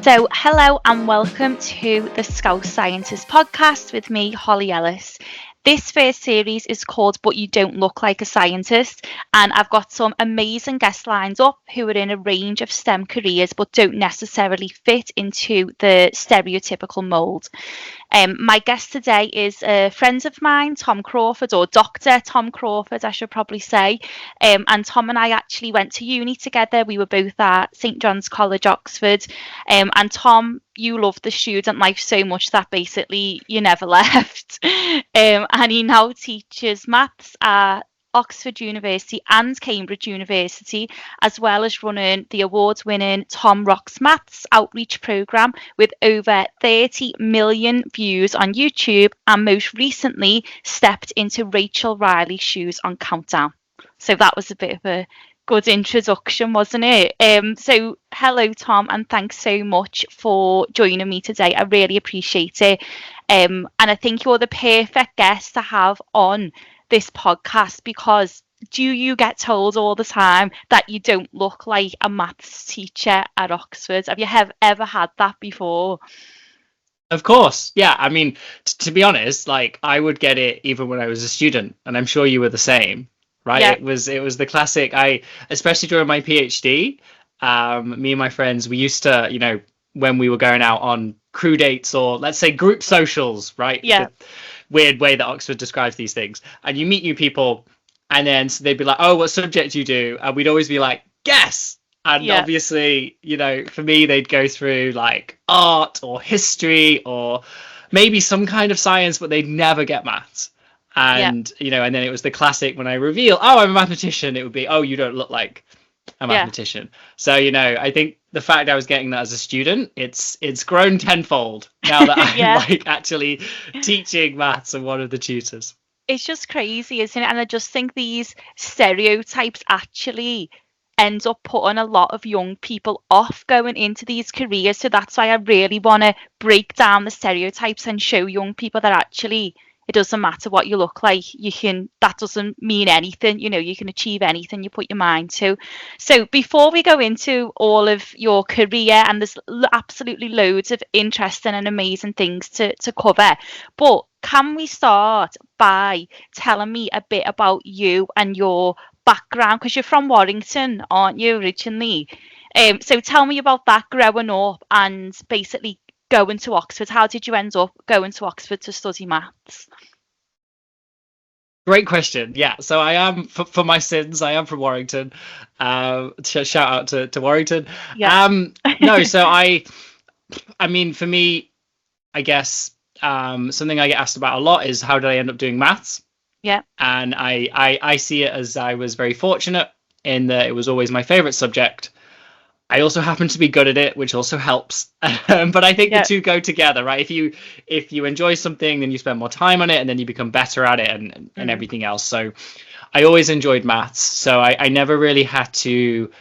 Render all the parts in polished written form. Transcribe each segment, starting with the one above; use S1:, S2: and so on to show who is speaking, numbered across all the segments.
S1: So, hello and welcome to the Scouse Scientist podcast with me, Holly Ellis. This first series is called But You Don't Look Like a Scientist, and I've got some amazing guests lined up who are in a range of STEM careers but don't necessarily fit into the stereotypical mould. My guest today is a friend of mine, Tom Crawford, or Dr. Tom Crawford, I should probably say. And Tom and I actually went to uni together. We were both at St John's College, Oxford. And Tom, you loved the student life so much that basically you never left. And he now teaches maths at Oxford University and Cambridge University, as well as running the award-winning Tom Rocks Maths outreach programme with over 30 million views on YouTube, and most recently stepped into Rachel Riley's shoes on Countdown. So that was a bit of a good introduction, wasn't it? So hello, Tom, and thanks so much for joining me today. I really appreciate it. And I think you're the perfect guest to have on this podcast, because do you get told all the time that you don't look like a maths teacher at Oxford? Have you ever had that before?
S2: Of course, yeah. I mean, to be honest, like I would get it even when I was a student, and I'm sure you were the same, right?
S1: Yeah.
S2: It was the classic. Especially during my PhD, me and my friends, we used to, when we were going out on crew dates or let's say group socials, right?
S1: Yeah.
S2: The weird way that Oxford describes these things, and you meet new people, and then so they'd be like, "Oh, what subject do you do?" And we'd always be like, "Guess." And obviously, for me, they'd go through like art or history or maybe some kind of science, but they'd never get maths. And, and then it was the classic when I reveal, "Oh, I'm a mathematician," it would be, "Oh, you don't look like a mathematician." So, I think the fact I was getting that as a student, it's grown tenfold now that I'm like actually teaching maths and one of the tutors.
S1: It's just crazy, isn't it? And I just think these stereotypes actually ends up putting a lot of young people off going into these careers. So that's why I really want to break down the stereotypes and show young people that actually it doesn't matter what you look like. That doesn't mean anything. You can achieve anything you put your mind to. So before we go into all of your career, and there's absolutely loads of interesting and amazing things to cover, but can we start by telling me a bit about you and your background? Because you're from Warrington, aren't you, originally? So tell me about that growing up and basically going to Oxford. How did you end up going to Oxford to study maths?
S2: Great question. Yeah, so I am, for my sins, I am from Warrington. Shout out to Warrington.
S1: Yeah.
S2: No, so I mean, for me, I guess something I get asked about a lot is how did I end up doing maths?
S1: Yeah.
S2: And I see it as I was very fortunate in that it was always my favorite subject. I also happen to be good at it, which also helps. But I think the two go together, right? If you enjoy something, then you spend more time on it, and then you become better at it, and everything else. So I always enjoyed maths. So I never really had to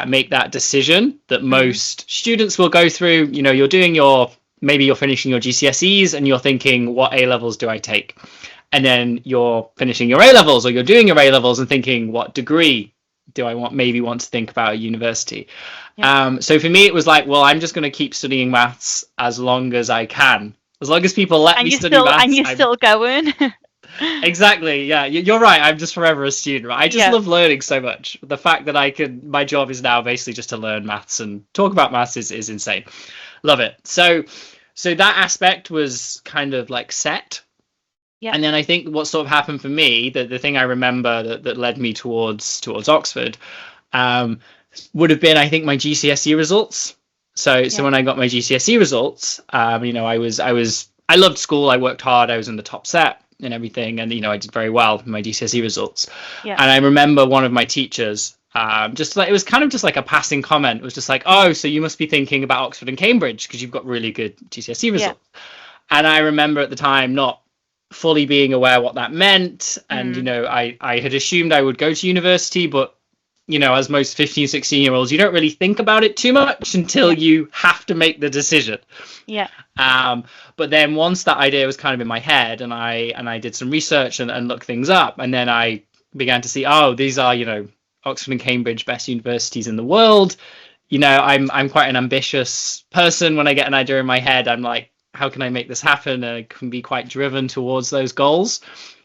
S2: make that decision that most students will go through. You're doing maybe you're finishing your GCSEs, and you're thinking, what A levels do I take? And then you're finishing your A levels, or you're doing your A levels and thinking, what degree do I want to think about at university? So for me, it was like, well, I'm just going to keep studying maths as long as I can, as long as people let me study maths.
S1: And you're still going.
S2: Exactly. Yeah, you're right. I'm just forever a student. Right? I just love learning so much. The fact that my job is now basically just to learn maths and talk about maths is insane. Love it. So that aspect was kind of like set. Yeah. And then I think what sort of happened for me, the thing I remember that led me towards Oxford, would have been, I think, my GCSE results. So when I got my GCSE results, I loved school. I worked hard. I was in the top set and everything, and I did very well with my GCSE results. Yeah. And I remember one of my teachers, just like, it was kind of just like a passing comment. It was just like, "Oh, so you must be thinking about Oxford and Cambridge because you've got really good GCSE results." Yeah. And I remember at the time not fully being aware what that meant, and I had assumed I would go to university, but as most 15-16-year-olds, you don't really think about it too much until you have to make the decision. But then once that idea was kind of in my head, and I did some research and looked things up, and then I began to see, these are Oxford and Cambridge, best universities in the world. I'm quite an ambitious person. When I get an idea in my head, I'm like, how can I make this happen? And I can be quite driven towards those goals.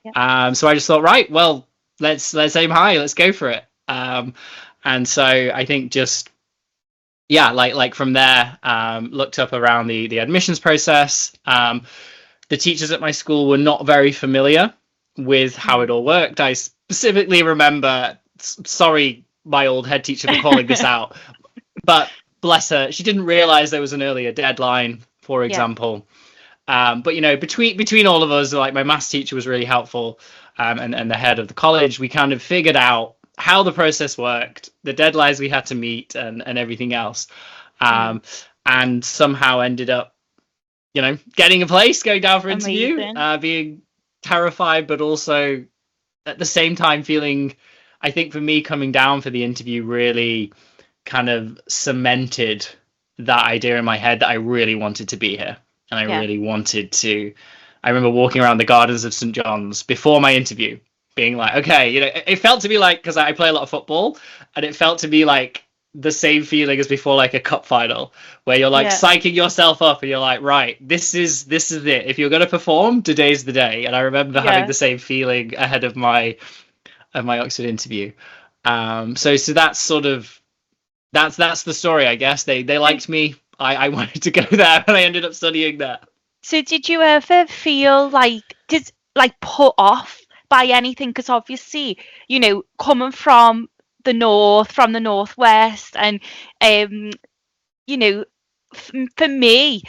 S2: So I just thought, right, well, let's aim high, let's go for it. And so I think just like from there, looked up around the admissions process. The teachers at my school were not very familiar with how it all worked. I specifically remember, sorry, my old head teacher for calling this out, but bless her, she didn't realize there was an earlier deadline, for example. But between all of us, like my maths teacher was really helpful, and the head of the college, we kind of figured out how the process worked, the deadlines we had to meet, and everything else, and somehow ended up, getting a place, going down for interview, being terrified, but also at the same time feeling, I think for me, coming down for the interview really kind of cemented that idea in my head that I really wanted to be here. And I really wanted to. I remember walking around the gardens of St. John's before my interview, being like, okay, it felt to me like, because I play a lot of football, and it felt to me like the same feeling as before, like a cup final, where you're like psyching yourself up, and you're like, right, this is it. If you're going to perform, today's the day. And I remember having the same feeling ahead of my Oxford interview. So that's sort of that's the story, I guess. They liked me. I wanted to go there, and I ended up studying there.
S1: So did you ever feel put off by anything? Because obviously, coming from the north, from the northwest, and for me,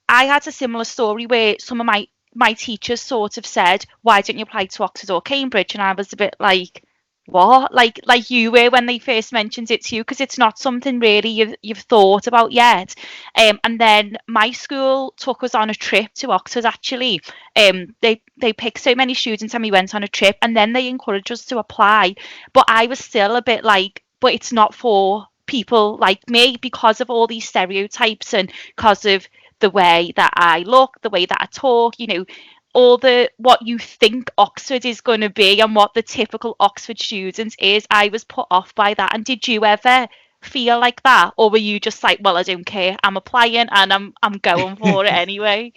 S1: I had a similar story where some of my teachers sort of said, "Why don't you apply to Oxford or Cambridge?" And I was a bit like, what, like you were when they first mentioned it to you, because it's not something really you've thought about yet. And then my school took us on a trip to Oxford, actually. They picked so many students and we went on a trip, and then they encouraged us to apply, but I was still a bit like, but it's not for people like me, because of all these stereotypes and because of the way that I look, the way that I talk, all the what you think Oxford is going to be and what the typical Oxford student is. I was put off by that. And did you ever feel like that, or were you just like, well, I don't care, I'm applying and I'm going for it anyway?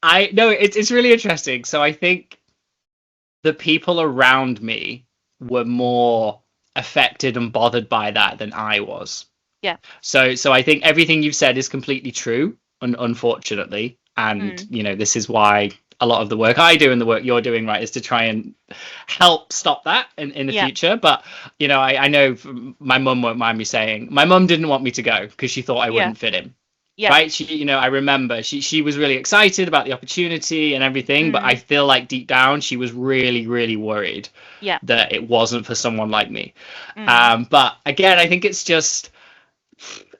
S2: No, it's really interesting. So I think the people around me were more affected and bothered by that than I was.
S1: Yeah.
S2: So I think everything you've said is completely true, unfortunately. And, this is why a lot of the work I do and the work you're doing, right, is to try and help stop that in the future. But, I know my mum won't mind me saying, my mum didn't want me to go because she thought I wouldn't fit in. Yeah. Right. She, I remember she was really excited about the opportunity and everything, but I feel like deep down she was really, really worried that it wasn't for someone like me. But again, I think it's just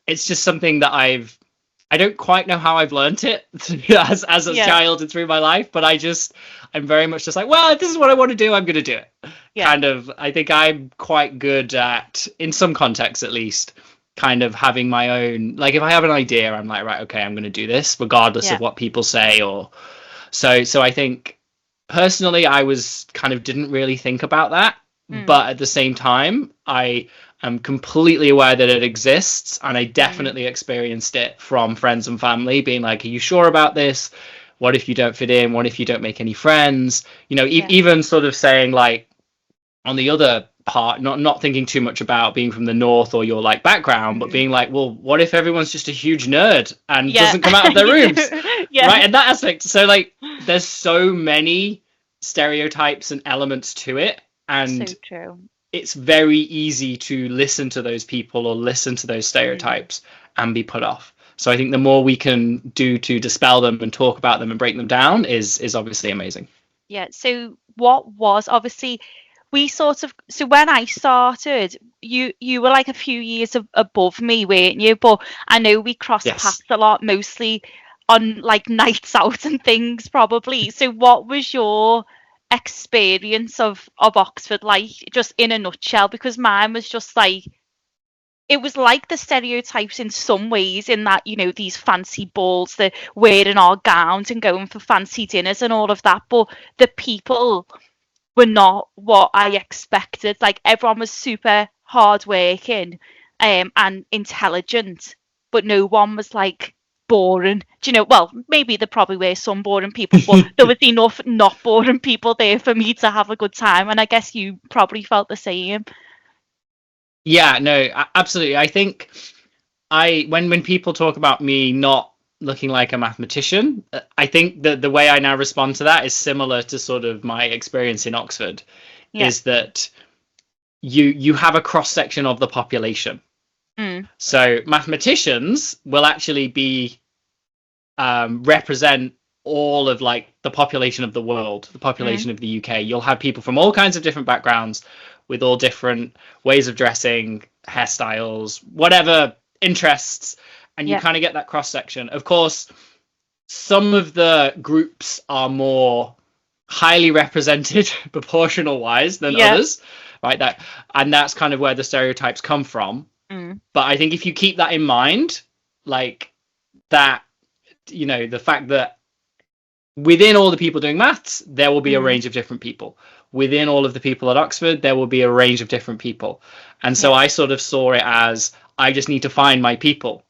S2: something that I don't quite know how I've learned it as a child and through my life, but I'm very much just like, well, if this is what I want to do, I'm going to do it. Kind of, I think I'm quite good at, in some contexts at least, kind of having my own, like if I have an idea, I'm like, right, okay, I'm going to do this regardless of what people say. Or so I think personally I was kind of didn't really think about that, but at the same time I am completely aware that it exists, and I definitely experienced it from friends and family being like, are you sure about this? What if you don't fit in? What if you don't make any friends? Even sort of saying, like, on the other part, not thinking too much about being from the north or your like background, but being like, well, what if everyone's just a huge nerd and doesn't come out of their rooms? Right, in that aspect. So like there's so many stereotypes and elements to it, and
S1: so true.
S2: It's very easy to listen to those people or listen to those stereotypes and be put off. So I think the more we can do to dispel them and talk about them and break them down is obviously amazing.
S1: Yeah. So what was obviously so when I started, you were like a few years above me, weren't you? But I know we crossed paths a lot, mostly on like nights out and things, probably. So what was your experience of Oxford like, just in a nutshell? Because mine was just like, it was like the stereotypes in some ways, in that, these fancy balls, the wearing our gowns and going for fancy dinners and all of that, but the people were not what I expected. Like, everyone was super hardworking, and intelligent, but no one was like boring. Do you know? Well, maybe there probably were some boring people, but there was enough not boring people there for me to have a good time. And I guess you probably felt the same.
S2: Yeah, no, absolutely. I think when people talk about me not looking like a mathematician, I think that the way I now respond to that is similar to sort of my experience in Oxford, is that you have a cross section of the population. So mathematicians will actually be represent all of like the population of the world, the population of the UK. You'll have people from all kinds of different backgrounds with all different ways of dressing, hairstyles, whatever interests, and you kind of get that cross section. Of course, some of the groups are more highly represented proportional wise than others, right? That's kind of where the stereotypes come from. But I think if you keep that in mind, like that, you know, the fact that within all the people doing maths, there will be a range of different people. Within all of the people at Oxford, there will be a range of different people. And so I sort of saw it as, I just need to find my people.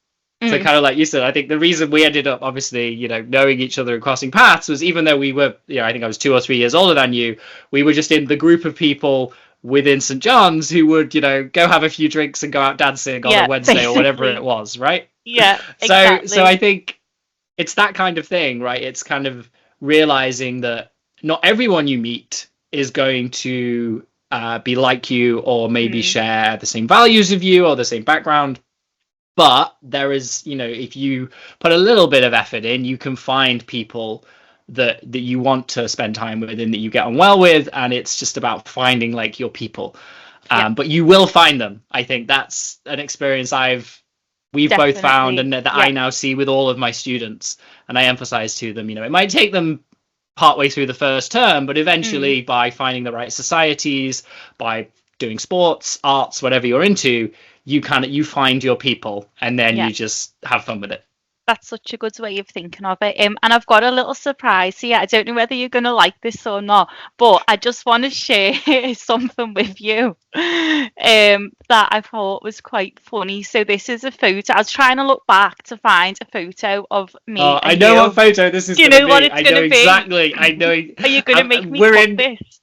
S2: So kind of like you said, I think the reason we ended up obviously, you know, knowing each other and crossing paths was, even though we were, you know, I think I was 2 or 3 years older than you, we were just in the group of people within St. John's who would, you know, go have a few drinks and go out dancing on a Wednesday basically, or whatever it was, right?
S1: Yeah, exactly.
S2: So I think it's that kind of thing, right? It's kind of realizing that not everyone you meet is going to be like you, or maybe share the same values of you or the same background. But there is, you know, if you put a little bit of effort in, you can find people that you want to spend time with and that you get on well with. And it's just about finding like your people. But you will find them. I think that's an experience we've Definitely. Both found, and that I now see with all of my students. And I emphasize to them, you know, it might take them partway through the first term, but eventually by finding the right societies, by doing sports, arts, whatever you're into, you find your people, and then you just have fun with it.
S1: That's such a good way of thinking of it. And I've got a little surprise here. I don't know whether you're going to like this or not, but I just want to share something with you that I thought was quite funny. So this is a photo. I was trying to look back to find a photo of me.
S2: Oh, I know what photo this is.
S1: Do you know what it's going to be?
S2: Exactly. I know.
S1: Are you going to make me put this?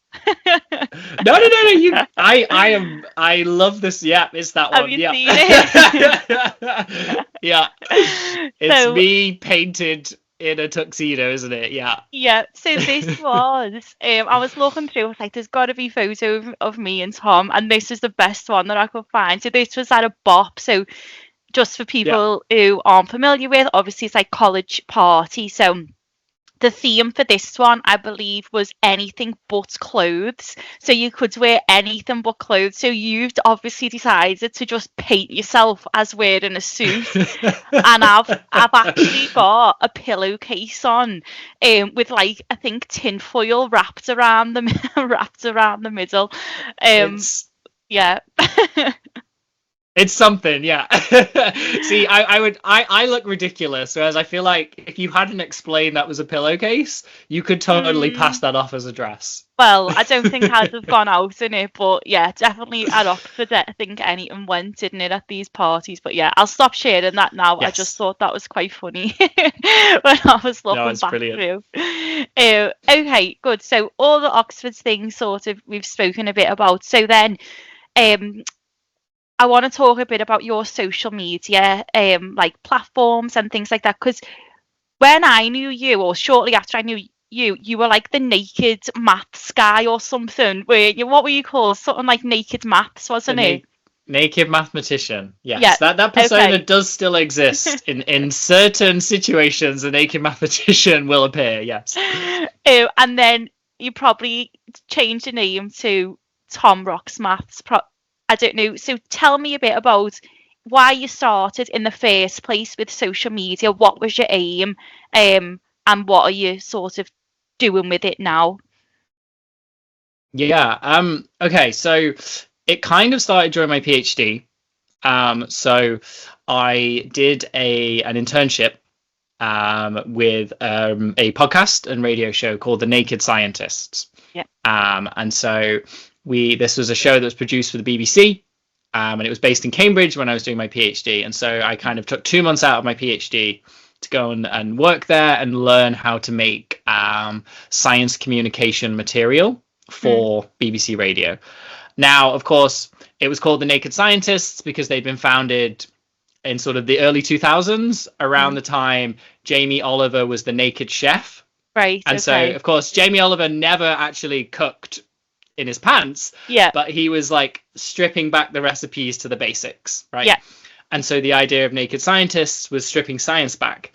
S2: No. I love this. Yeah, it's that
S1: Have
S2: one.
S1: You
S2: yeah.
S1: seen it?
S2: Yeah. It's me painted in a tuxedo, isn't it? Yeah.
S1: Yeah. So this was. I was looking through. I was like, "There's got to be a photo of me and Tom," and this is the best one that I could find. So this was at a bop. So just for people who aren't familiar with, obviously it's like college party. So the theme for this one, I believe, was anything but clothes. So you could wear anything but clothes. So you've obviously decided to just paint yourself as wearing a suit. And I've actually got a pillowcase on, with like, I think tinfoil wrapped around the middle. Yeah.
S2: It's something, yeah. See, I look ridiculous, whereas I feel like if you hadn't explained that was a pillowcase, you could totally pass that off as a dress.
S1: Well, I don't think I'd have gone out in it, but yeah, definitely at Oxford, I think anything went, didn't it, at these parties? But yeah, I'll stop sharing that now. Yes. I just thought that was quite funny when I was looking back through. Okay, good. So all the Oxford things sort of we've spoken a bit about. So then, I want to talk a bit about your social media, like platforms and things like that. Because when I knew you, or shortly after I knew you, you were like the naked maths guy or something. What were you called? Something like naked maths, wasn't it?
S2: Naked mathematician. Yes, that persona does still exist. In certain situations, a naked mathematician will appear. Yes.
S1: And then you probably changed the name to Tom Rocks Maths. I don't know. So tell me a bit about why you started in the first place with social media. What was your aim? And what are you sort of doing with it now?
S2: Yeah. Okay. So it kind of started during my PhD. So I did an internship with a podcast and radio show called The Naked Scientists.
S1: Yeah.
S2: And so this was a show that was produced for the BBC, and it was based in Cambridge when I was doing my PhD. And so I kind of took 2 months out of my PhD to go and work there and learn how to make science communication material for BBC Radio. Now, of course, it was called the Naked Scientists because they'd been founded in sort of the early 2000s, around the time Jamie Oliver was the Naked Chef.
S1: Right.
S2: And so, of course, Jamie Oliver never actually cooked in his pants, but he was like stripping back the recipes to the basics, right?
S1: Yeah.
S2: And so the idea of Naked Scientists was stripping science back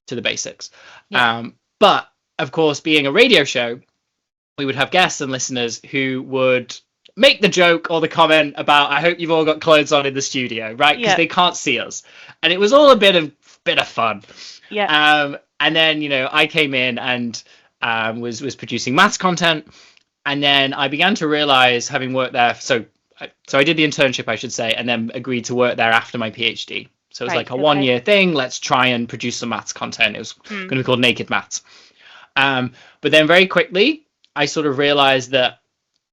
S2: to the basics. Yeah. But of course, being a radio show, we would have guests and listeners who would make the joke or the comment about, I hope you've all got clothes on in the studio, right? Because they can't see us. And it was all a bit of fun. Yeah. And then, I came in and was producing maths content. And then I began to realize, having worked there, so I did the internship, I should say, and then agreed to work there after my PhD. So it was like a 1-year thing. Let's try and produce some maths content. It was going to be called Naked Maths. But then very quickly, I sort of realized that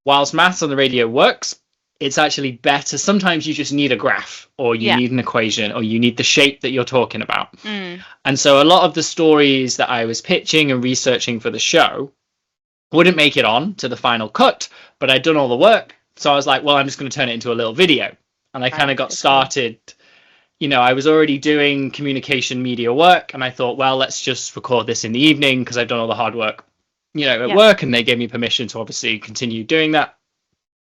S2: whilst maths on the radio works, it's actually better. Sometimes you just need a graph, or you need an equation, or you need the shape that you're talking about. And so a lot of the stories that I was pitching and researching for the show wouldn't make it on to the final cut, but I'd done all the work. So I was like, well, I'm just going to turn it into a little video. And I kind of got started. I was already doing communication media work, and I thought, well, let's just record this in the evening because I've done all the hard work, at work, and they gave me permission to obviously continue doing that.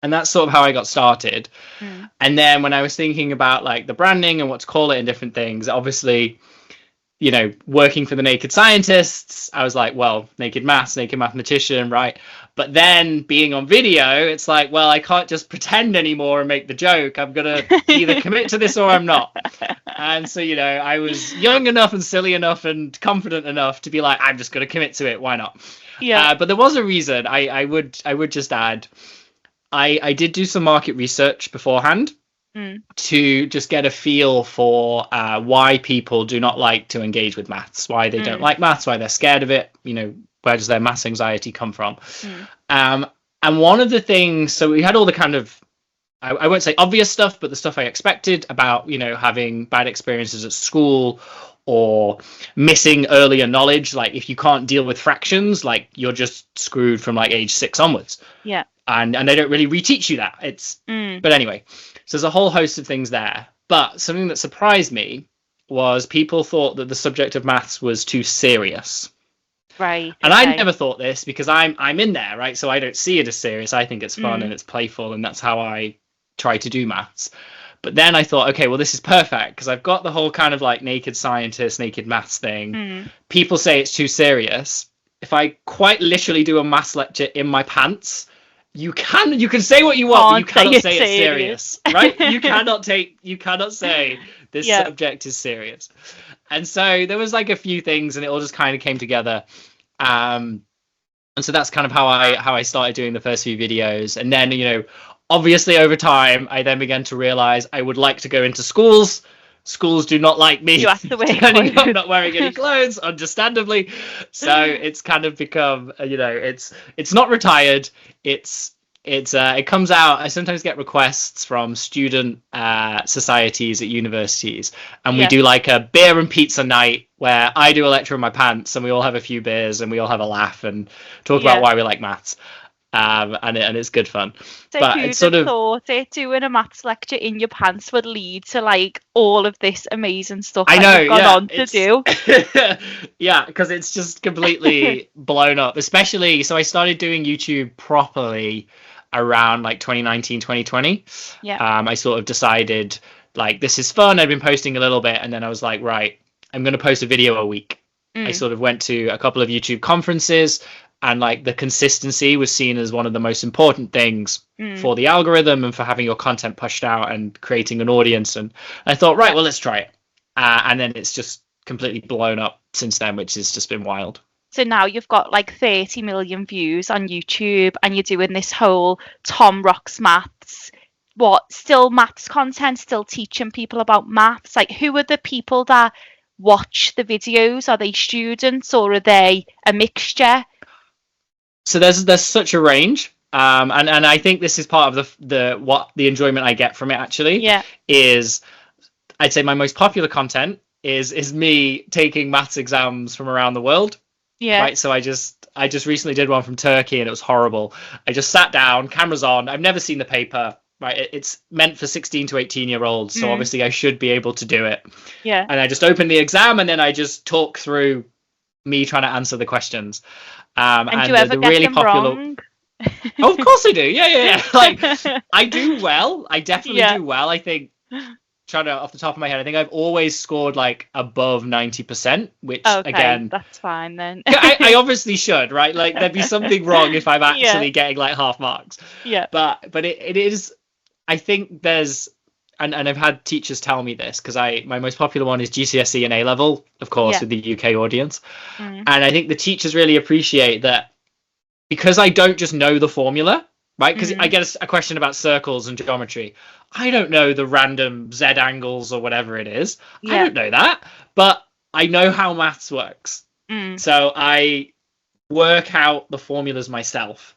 S2: And that's sort of how I got started. And then when I was thinking about like the branding and what to call it and different things, obviously, working for the Naked Scientists, I was like, well, Naked Maths, Naked Mathematician, right? But then being on video, it's like, well, I can't just pretend anymore and make the joke. I'm going to either commit to this or I'm not. And so, I was young enough and silly enough and confident enough to be like, I'm just going to commit to it. Why not? Yeah. But there was a reason. I would just add, I did do some market research beforehand to just get a feel for why people do not like to engage with maths, why they don't like maths, why they're scared of it, where does their maths anxiety come from? And one of the things, so we had all the kind of, I won't say obvious stuff, but the stuff I expected about, having bad experiences at school or missing earlier knowledge. Like if you can't deal with fractions, like you're just screwed from like age 6 onwards. Yeah. And they don't really reteach you that. But anyway, so there's a whole host of things there. But something that surprised me was people thought that the subject of maths was too serious. Right. And I never thought this because I'm in there, right? So I don't see it as serious. I think it's fun and it's playful, and that's how I try to do maths. But then I thought, okay, well, this is perfect because I've got the whole kind of like Naked Scientist, Naked Maths thing. People say it's too serious. If I quite literally do a maths lecture in my pants, you can say what you want, but you cannot say it's serious, right? You cannot say this subject is serious. And so there was like a few things, and it all just kind of came together. And so that's kind of how I started doing the first few videos. And then, obviously over time, I then began to realize I would like to go into schools. Schools do not like me turning up not wearing any clothes, understandably. So it's kind of become, it's not retired. It comes out. I sometimes get requests from student societies at universities, and we do like a beer and pizza night where I do a lecture in my pants, and we all have a few beers, and we all have a laugh and talk about why we like maths. And it's good fun.
S1: So but who'd have thought it, doing a maths lecture in your pants would lead to like all of this amazing stuff you've gone on to do?
S2: Yeah, because it's just completely blown up. Especially, so I started doing YouTube properly around like 2019, 2020. Yeah. I sort of decided like this is fun. I'd been posting a little bit, and then I was like, right, I'm going to post a video a week. I sort of went to a couple of YouTube conferences. And like the consistency was seen as one of the most important things for the algorithm and for having your content pushed out and creating an audience. And I thought, right, well, let's try it. And then it's just completely blown up since then, which has just been wild.
S1: So now you've got like 30 million views on YouTube, and you're doing this whole Tom Rocks Maths. Still maths content, still teaching people about maths? Like, who are the people that watch the videos? Are they students or are they a mixture?
S2: So there's such a range. And I think this is part of the enjoyment I get from it, actually.
S1: Yeah.
S2: Is I'd say my most popular content is me taking maths exams from around the world.
S1: Yeah.
S2: Right. So I just recently did one from Turkey, and it was horrible. I just sat down, cameras on. I've never seen the paper. Right. It's meant for 16 to 18-year-olds. So obviously I should be able to do it.
S1: Yeah.
S2: And I just open the exam, and then I just talk through me trying to answer the questions.
S1: And do you ever get really them popular wrong?
S2: Oh, of course I do. Yeah. Like, I do well. I definitely do well. I think, trying to off the top of my head, I think I've always scored like above 90%, which again,
S1: that's fine then.
S2: I obviously should, right? Like, there'd be something wrong if I'm actually getting like half marks.
S1: Yeah.
S2: But it is, I think there's, and I've had teachers tell me this, because my most popular one is GCSE and A level, of course, with the UK audience. And I think the teachers really appreciate that, because I don't just know the formula, right? Because I get a question about circles and geometry. I don't know the random Z angles or whatever it is. I don't know that, but I know how maths works. So I work out the formulas myself.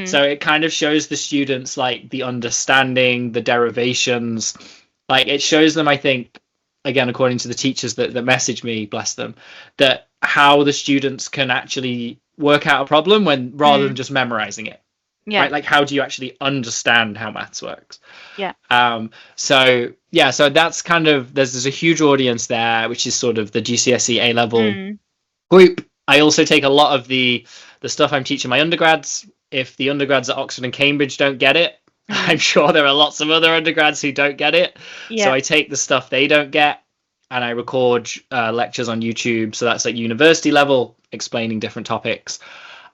S2: So it kind of shows the students like the understanding, the derivations. Like, it shows them, I think, again, according to the teachers that message me, bless them, that how the students can actually work out a problem rather than just memorizing it. Yeah. Right? Like, how do you actually understand how maths works?
S1: Yeah.
S2: So that's kind of, there's a huge audience there, which is sort of the GCSE A level group. I also take a lot of the stuff I'm teaching my undergrads. If the undergrads at Oxford and Cambridge don't get it, I'm sure there are lots of other undergrads who don't get it. Yeah. So I take the stuff they don't get, and I record lectures on YouTube. So that's like university level, explaining different topics.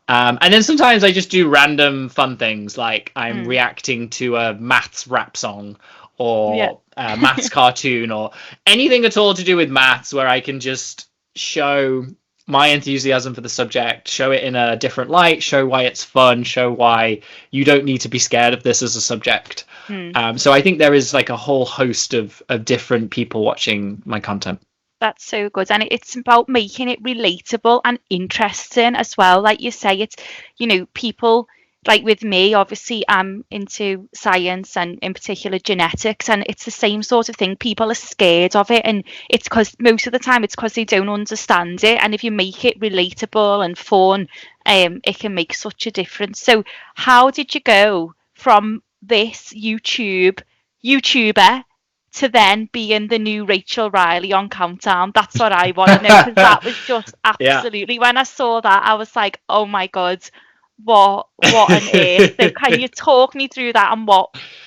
S2: And then sometimes I just do random fun things, like I'm reacting to a maths rap song or a maths cartoon or anything at all to do with maths, where I can just show my enthusiasm for the subject, show it in a different light, show why it's fun, show why you don't need to be scared of this as a subject. So I think there is like a whole host of different people watching my content.
S1: That's so good. And it's about making it relatable and interesting as well. Like you say, it's, people, like with me, obviously I'm into science and in particular genetics, and it's the same sort of thing. People are scared of it, and it's because most of the time it's because they don't understand it. And if you make it relatable and fun, it can make such a difference. So how did you go from this YouTuber to then being the new Rachel Riley on Countdown? That's what I want to know, because that was just absolutely, when I saw that, I was like, oh my God, what on earth? So can you talk me through that, and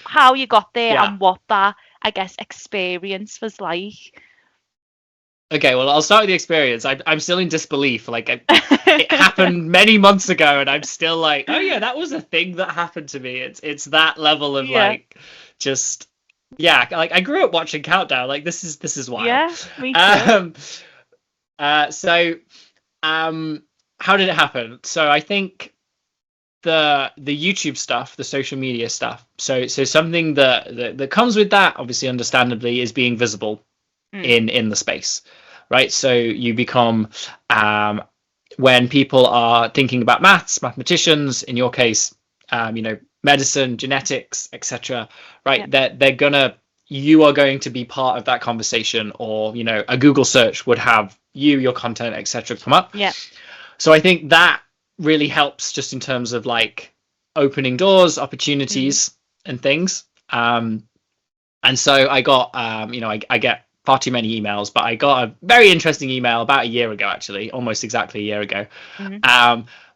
S1: how you got there, and what that, I guess, experience was like?
S2: Okay, well, I'll start with the experience. I'm still in disbelief. Like, it happened many months ago, and I'm still like, oh yeah, that was a thing that happened to me. It's that level of like, just, like, I grew up watching Countdown. Like, this is wild.
S1: Yeah, me too.
S2: How did it happen? So I think the YouTube stuff, the social media stuff. So something that comes with that, obviously, understandably, is being visible in the space, right? So you become, when people are thinking about mathematicians, in your case, medicine, genetics, etc., right? You are going to be part of that conversation, or a Google search would have your content, etc., come up.
S1: Yeah.
S2: So I think that really helps, just in terms of like opening doors, opportunities, and things. And so I got, I get far too many emails, but I got a very interesting email about a year ago, actually, almost exactly a year ago,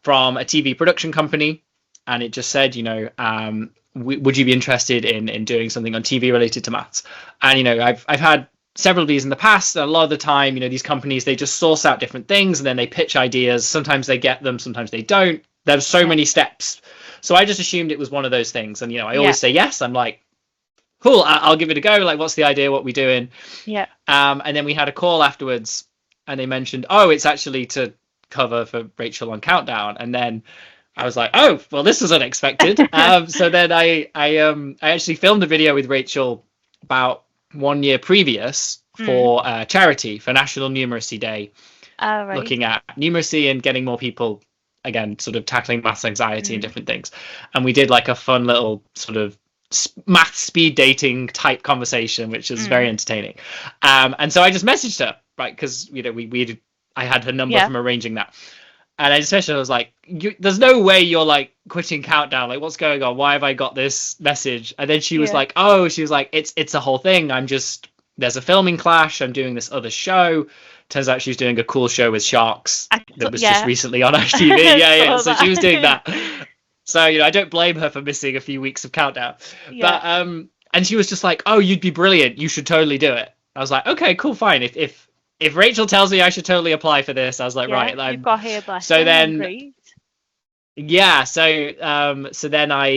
S2: from a TV production company. And it just said, would you be interested in doing something on TV related to maths? And, I've had several of these in the past. And a lot of the time, these companies, they just source out different things and then they pitch ideas. Sometimes they get them, sometimes they don't. There's so many steps. So I just assumed it was one of those things. And, I always say yes. I'm like, cool, I'll give it a go. Like, what's the idea? What are we doing?
S1: Yeah.
S2: And then we had a call afterwards, and they mentioned, oh, it's actually to cover for Rachel on Countdown. And then I was like, oh, well, this was unexpected. So then I actually filmed a video with Rachel about 1 year previous for charity, for National Numeracy Day,
S1: right.
S2: looking at numeracy and getting more people again, sort of tackling maths anxiety and different things. And we did like a fun little sort of math speed dating type conversation, which was very entertaining. And so I just messaged her, right? Because, you know, I had her number from arranging that. And I just messaged her, I was like, there's no way you're like quitting Countdown. Like, what's going on? Why have I got this message? And then she was like, it's a whole thing. There's a filming clash. I'm doing this other show. Turns out she was doing a cool show with sharks that was just recently on ITV. Yeah. So she was doing that. So, you know, I don't blame her for missing a few weeks of Countdown. But and she was just like, oh, you'd be brilliant. You should totally do it. I was like, okay, cool, fine. If Rachel tells me I should totally apply for this, I was like, right.
S1: You've got her blessing.
S2: So then,
S1: great.
S2: Yeah. So then I,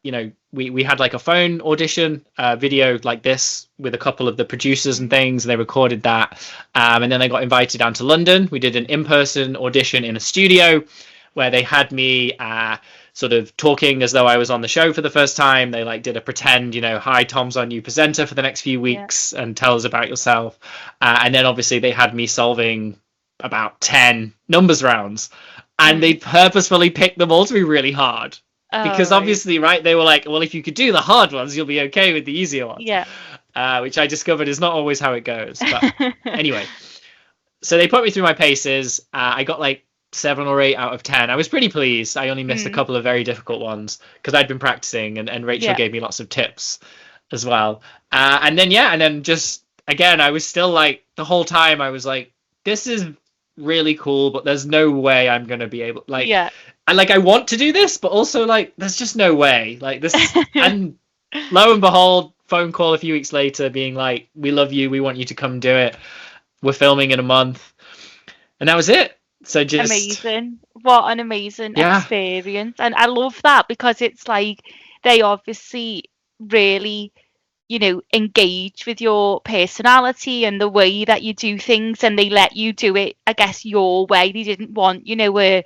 S2: you know, we had like a phone audition video like this with a couple of the producers and things, and they recorded that. And then I got invited down to London. We did an in-person audition in a studio where they had me sort of talking as though I was on the show for the first time. They like did a pretend, you know, hi, Tom's our new presenter for the next few weeks and tell us about yourself. And then obviously they had me solving about 10 numbers rounds, and they purposefully picked them all to be really hard. Because obviously, right, they were like, well, if you could do the hard ones, you'll be okay with the easier ones. Yeah. Which I discovered is not always how it goes. But anyway, so they put me through my paces. I got like 7 or 8 out of 10. I was pretty pleased. I only missed a couple of very difficult ones because I'd been practicing, and Rachel gave me lots of tips as well. And then just again, I was still like the whole time I was like, this is really cool, but there's no way I'm gonna be able I want to do this, but also like there's just no way. Like this and lo and behold, phone call a few weeks later being like, we love you, we want you to come do it. We're filming in a month. And that was it. So just
S1: amazing. What an amazing experience. And I love that because it's like they obviously really, you know, engage with your personality and the way that you do things, and they let you do it, I guess, your way. They didn't want, you know, a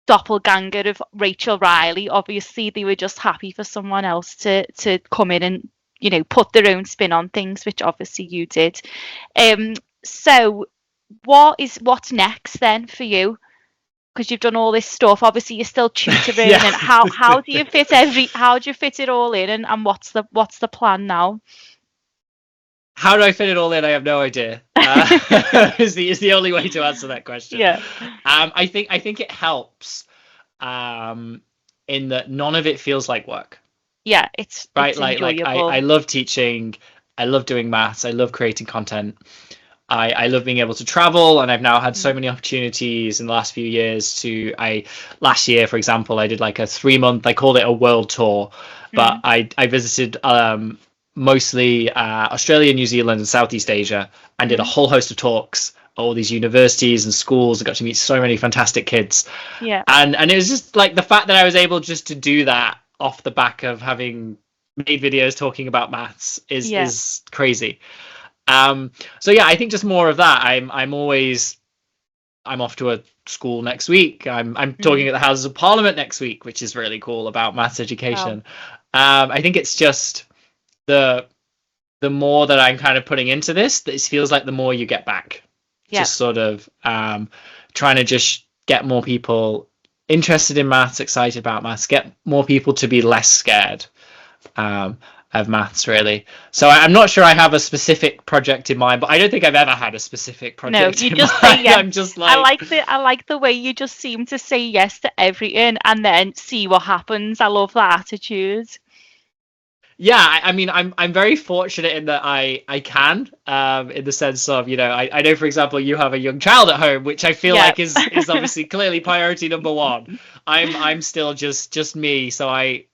S1: doppelganger of Rachel Riley. Obviously they were just happy for someone else to come in and, you know, put their own spin on things, which obviously you did. So what's next then for you? Because you've done all this stuff. Obviously you're still tutoring and how do you fit it all in, and what's the plan now?
S2: How do I fit it all in? I have no idea. Is the only way to answer that question. I think it helps in that none of it feels like work.
S1: It's
S2: right.
S1: It's
S2: like I love teaching. I love doing maths. I love creating content. I love being able to travel, and I've now had so many opportunities in the last few years last year, for example, I did like a 3-month, I called it a world tour, but I visited mostly Australia, New Zealand, and Southeast Asia, and did a whole host of talks at all these universities and schools. I got to meet so many fantastic kids. And it was just like the fact that I was able just to do that off the back of having made videos talking about maths is crazy. So I think just more of that. I'm off to a school next week. I'm talking at the Houses of Parliament next week, which is really cool, about maths education. Wow. I think it's just the more that I'm kind of putting into this, it feels like the more you get back. Just sort of trying to just get more people interested in maths, excited about maths, get more people to be less scared of maths, really. So I'm not sure I have a specific project in mind, but I don't think I've ever had a specific project in mind. Say yes. I'm just like,
S1: I like the way you just seem to say yes to everything and then see what happens. I love that attitude.
S2: I mean, I'm very fortunate in that I can, in the sense of, you know, I know, for example, you have a young child at home, which I feel like is obviously clearly priority number one. I'm still just me, so I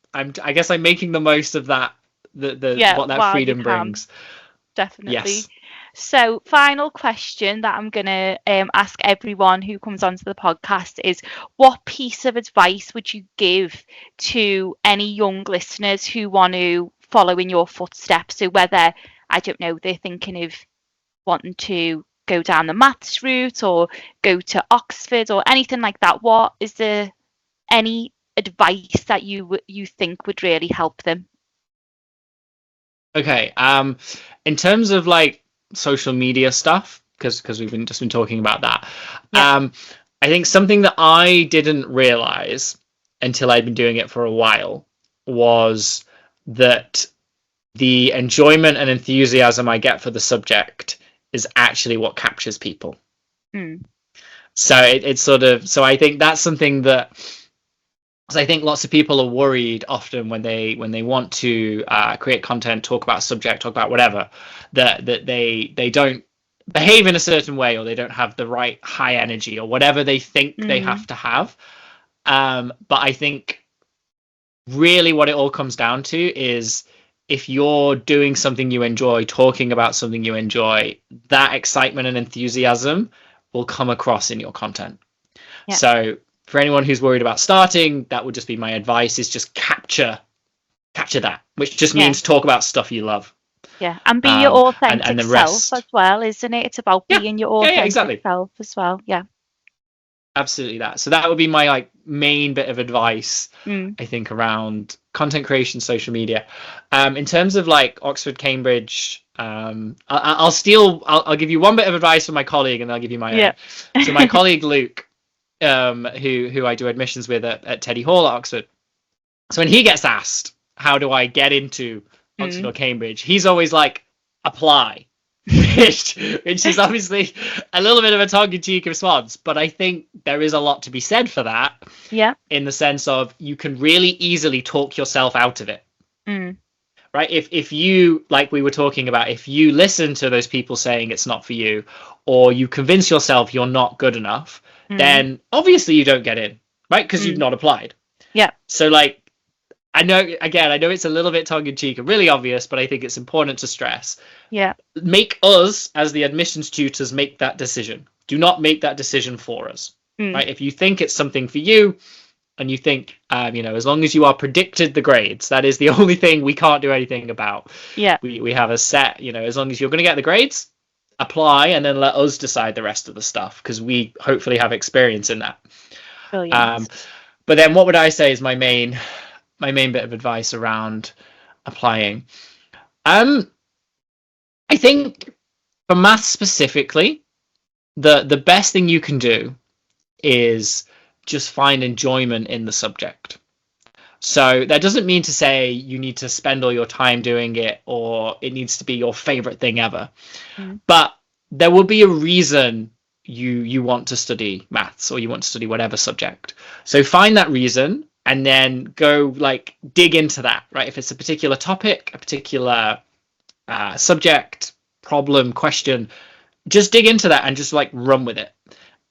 S2: guess I'm making the most of that. What that freedom brings.
S1: Definitely.
S2: Yes.
S1: So final question that I'm gonna ask everyone who comes onto the podcast is, what piece of advice would you give to any young listeners who want to follow in your footsteps? So whether, I don't know, they're thinking of wanting to go down the maths route or go to Oxford or anything like that, what is there any advice that you think would really help them?
S2: Okay. In terms of like social media stuff, because we've been talking about that. I think something that I didn't realize until I'd been doing it for a while was that the enjoyment and enthusiasm I get for the subject is actually what captures people. So it's sort of, so I think that's something that, because I think lots of people are worried often when they want to create content, talk about a subject, talk about whatever, that they don't behave in a certain way, or they don't have the right high energy, or whatever they think they have to have. But I think really what it all comes down to is, if you're doing something you enjoy, talking about something you enjoy, that excitement and enthusiasm will come across in your content. Yeah. So for anyone who's worried about starting, that would just be my advice, is just capture that, which just means talk about stuff you love.
S1: Yeah, and be your authentic self as well, isn't it? It's about being your authentic self as well. Yeah.
S2: Absolutely that. So that would be my main bit of advice, I think, around content creation, social media. In terms of Oxford, Cambridge, I'll give you one bit of advice from my colleague, and I'll give you my own. So my colleague Luke, who I do admissions with at Teddy Hall at Oxford. So when he gets asked, how do I get into Oxford or Cambridge, he's always like, apply. which is obviously a little bit of a tongue-in-cheek response, but I think there is a lot to be said for that.
S1: Yeah.
S2: In the sense of, you can really easily talk yourself out of it. Right? If you, like we were talking about, if you listen to those people saying it's not for you, or you convince yourself you're not good enough, then obviously you don't get in, right? Because you've not applied.
S1: Yeah.
S2: So I know it's a little bit tongue-in-cheek and really obvious, but I think it's important to stress.
S1: Yeah.
S2: Make us, as the admissions tutors, make that decision. Do not make that decision for us. Right? If you think it's something for you, and you think, as long as you are predicted the grades, that is the only thing we can't do anything about.
S1: Yeah.
S2: We have a set, as long as you're going to get the grades, apply, and then let us decide the rest of the stuff, because we hopefully have experience in that.
S1: Brilliant.
S2: But then what would I say is my main bit of advice around applying? I think for maths specifically, the best thing you can do is just find enjoyment in the subject. So that doesn't mean to say you need to spend all your time doing it, or it needs to be your favorite thing ever. But there will be a reason you want to study maths, or you want to study whatever subject. So find that reason, and then go dig into that, right? If it's a particular topic, a particular subject, problem, question, just dig into that and just run with it.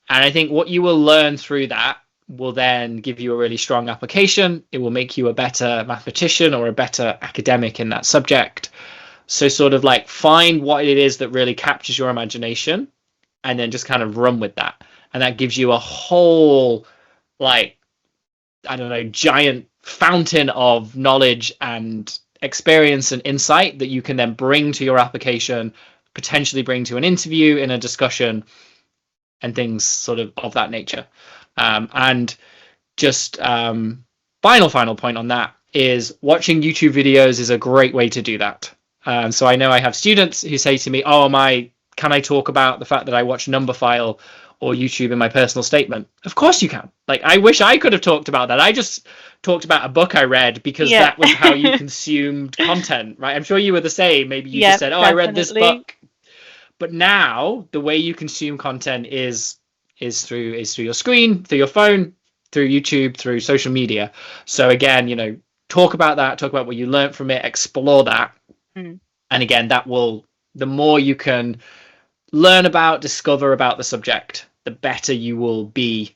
S2: And I think what you will learn through that will then give you a really strong application. It will make you a better mathematician or a better academic in that subject. So sort of find what it is that really captures your imagination, and then just kind of run with that. And that gives you a whole, giant fountain of knowledge and experience and insight that you can then bring to your application, potentially bring to an interview, in a discussion, and things sort of that nature. And just final point on that is, watching YouTube videos is a great way to do that. So I know I have students who say to me, can I talk about the fact that I watch Numberphile or YouTube in my personal statement? Of course you can. I wish I could have talked about that. I just talked about a book I read because that was how you consumed content, right? I'm sure you were the same. Maybe you just said, definitely. I read this book. But now the way you consume content is through your screen, through your phone, through YouTube, through social media. So again, talk about that, talk about what you learned from it, explore that. And again, the more you can learn about, discover about the subject, the better you will be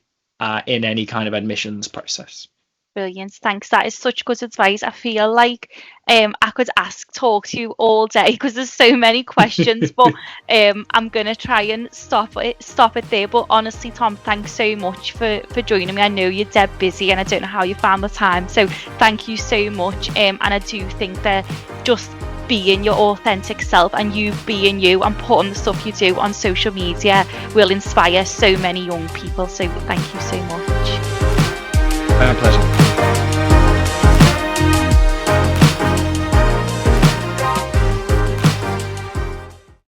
S2: in any kind of admissions process.
S1: Brilliant, thanks. That is such good advice. I feel like I could talk to you all day, because there's so many questions, but I'm gonna try and stop it there. But honestly, Tom, thanks so much for joining me. I know you're dead busy, and I don't know how you found the time, so thank you so much. And I do think that just being your authentic self, and you being you, and putting the stuff you do on social media, will inspire so many young people. So thank you so much.
S2: My pleasure.